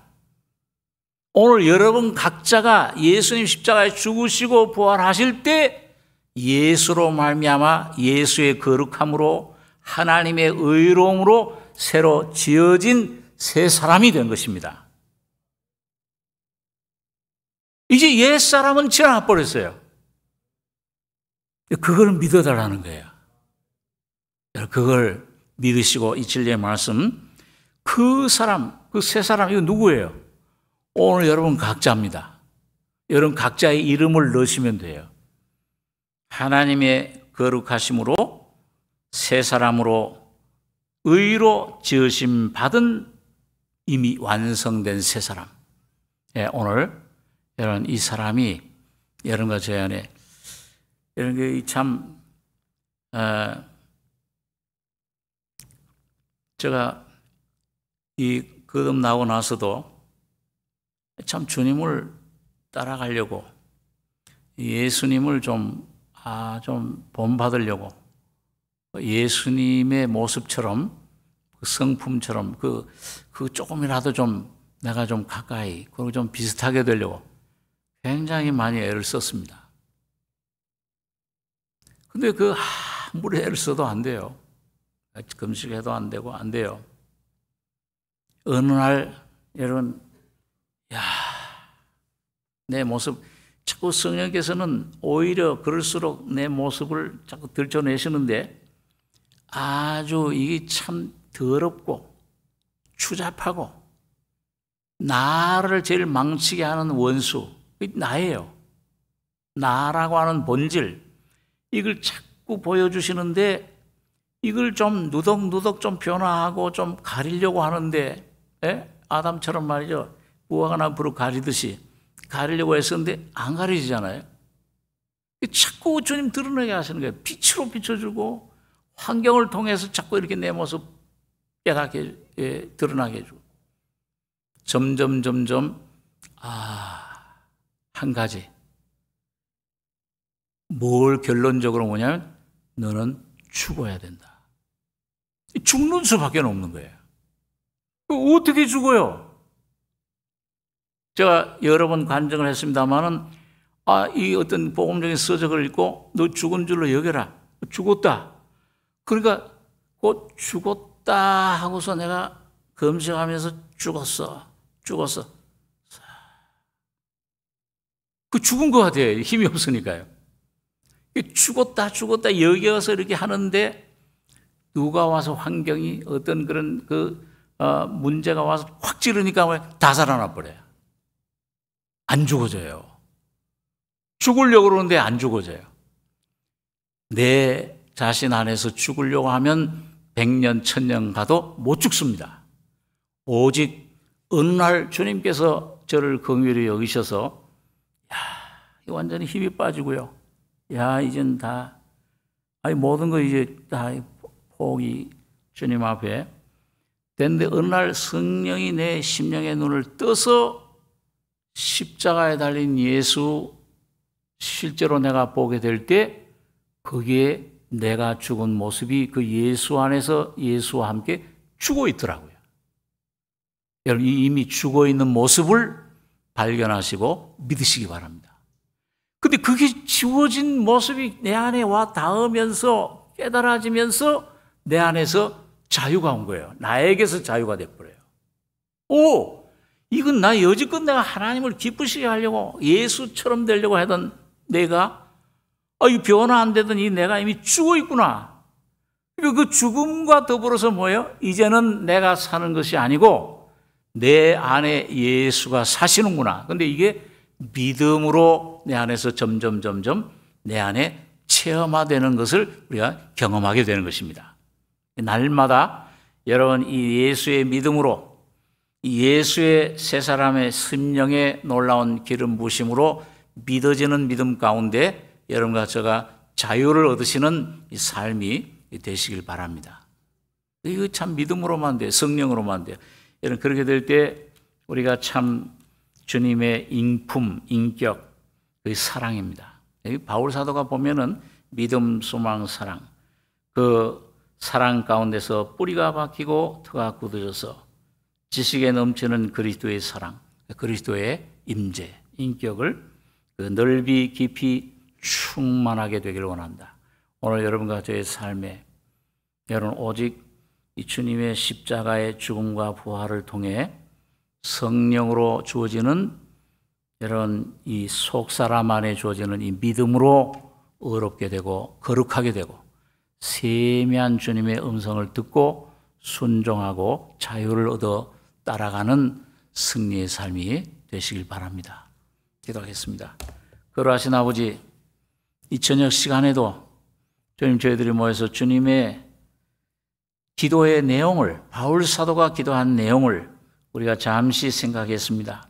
오늘 여러분 각자가 예수님 십자가에 죽으시고 부활하실 때 예수로 말미암아 예수의 거룩함으로 하나님의 의로움으로 새로 지어진 새 사람이 된 것입니다. 이제 옛 사람은 지나가 버렸어요. 그걸 믿어달라는 거예요. 그걸 믿으시고 이 진리의 말씀, 그 사람, 그 새 사람, 이거 누구예요? 오늘 여러분 각자입니다. 여러분 각자의 이름을 넣으시면 돼요. 하나님의 거룩하심으로 새 사람으로 의로 지으심 받은 이미 완성된 새 사람. 예, 오늘 여러분 이 사람이 여러분과 제 안에 이런 게 참 제가 이 거듭 나오고 나서도 참 주님을 따라가려고 예수님을 좀 본받으려고 예수님의 모습처럼 그 성품처럼 그 조금이라도 좀 내가 좀 가까이 그리고 좀 비슷하게 되려고 굉장히 많이 애를 썼습니다. 근데 그 아무리 애를 써도 안 돼요. 금식해도 안 되고 안 돼요. 어느 날 여러분, 내 모습 자꾸 성령께서는 오히려 그럴수록 내 모습을 자꾸 들춰내시는데 아주 이게 참 더럽고 추잡하고 나를 제일 망치게 하는 원수, 나예요. 나라고 하는 본질, 이걸 자꾸 보여주시는데 이걸 좀 누덕누덕 좀 변화하고 좀 가리려고 하는데, 아담처럼 말이죠. 우화가 난 불을 가리듯이 가리려고 했었는데 안 가리지잖아요. 자꾸 주님 드러나게 하시는 거예요. 빛으로 비춰주고 환경을 통해서 자꾸 이렇게 내 모습 깨닫게 드러나게 해주고 점점 한 가지 뭘 결론적으로 뭐냐면 너는 죽어야 된다. 죽는 수밖에 없는 거예요. 어떻게 죽어요? 제가 여러 번 간증을 했습니다마는 이 어떤 복음적인 서적을 읽고 너 죽은 줄로 여겨라. 죽었다. 그러니까 곧 죽었다 하고서 내가 검색하면서 죽었어. 그 죽은 것 같아요. 힘이 없으니까요. 죽었다 여겨서 이렇게 하는데 누가 와서 환경이 어떤 그런 문제가 와서 확 찌르니까 다 살아나 버려요. 안 죽어져요. 죽으려고 그러는데 안 죽어져요. 내 자신 안에서 죽으려고 하면 100년, 1000년 가도 못 죽습니다. 오직 어느 날 주님께서 저를 긍휼히 여기셔서 완전히 힘이 빠지고요. 이젠 다 모든 거 이제 다 포기 주님 앞에 됐는데 어느 날 성령이 내 심령의 눈을 떠서 십자가에 달린 예수 실제로 내가 보게 될 때 거기에 내가 죽은 모습이 그 예수 안에서 예수와 함께 죽어 있더라고요. 여러분 이미 죽어 있는 모습을 발견하시고 믿으시기 바랍니다. 근데 그게 지워진 모습이 내 안에 와 닿으면서 깨달아지면서 내 안에서 자유가 온 거예요. 나에게서 자유가 돼버려요. 이건 나 여지껏 내가 하나님을 기쁘시게 하려고 예수처럼 되려고 하던 내가 이 변화 안 되더니 내가 이미 죽어 있구나. 그 죽음과 더불어서 뭐예요? 이제는 내가 사는 것이 아니고 내 안에 예수가 사시는구나. 근데 이게 믿음으로 내 안에서 점점 내 안에 체험화되는 것을 우리가 경험하게 되는 것입니다. 날마다 여러분 이 예수의 믿음으로, 이 예수의 새 사람의 심령의 놀라운 기름 부으심으로 믿어지는 믿음 가운데 여러분과 제가 자유를 얻으시는 이 삶이 되시길 바랍니다. 이거 참 믿음으로만 돼요. 성령으로만 돼요. 여러분 그렇게 될 때 우리가 참 주님의 인품, 인격, 그 사랑입니다. 바울 사도가 보면은 믿음, 소망, 사랑, 그 사랑 가운데서 뿌리가 박히고 터가 굳어져서 지식에 넘치는 그리스도의 사랑, 그리스도의 임재, 인격을 그 넓이 깊이 충만하게 되기를 원한다. 오늘 여러분과 저의 삶에 여러분 오직 이 주님의 십자가의 죽음과 부활을 통해 성령으로 주어지는 여러분 이 속사람 안에 주어지는 이 믿음으로 의롭게 되고 거룩하게 되고 세미한 주님의 음성을 듣고 순종하고 자유를 얻어 따라가는 승리의 삶이 되시길 바랍니다. 기도하겠습니다. 거룩하신 아버지, 이 저녁 시간에도 주님 저희들이 모여서 주님의 기도의 내용을, 바울 사도가 기도한 내용을 우리가 잠시 생각했습니다.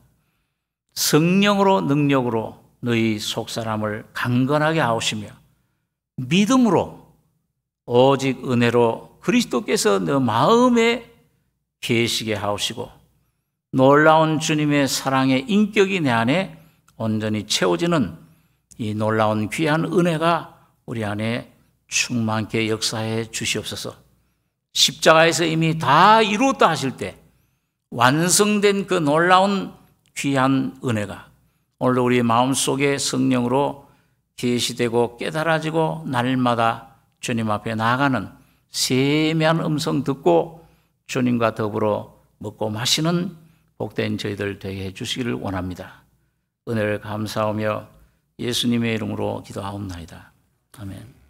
성령으로 능력으로 너희 속사람을 강건하게 하시며 믿음으로 오직 은혜로 그리스도께서 너 마음에 계시게 하시고 놀라운 주님의 사랑의 인격이 내 안에 온전히 채워지는 이 놀라운 귀한 은혜가 우리 안에 충만케 역사해 주시옵소서. 십자가에서 이미 다 이루었다 하실 때 완성된 그 놀라운 귀한 은혜가 오늘도 우리 마음속에 성령으로 계시되고 깨달아지고 날마다 주님 앞에 나아가는 세미한 음성 듣고 주님과 더불어 먹고 마시는 복된 저희들 되게 해주시기를 원합니다. 은혜를 감사하며 예수님의 이름으로 기도하옵나이다. 아멘.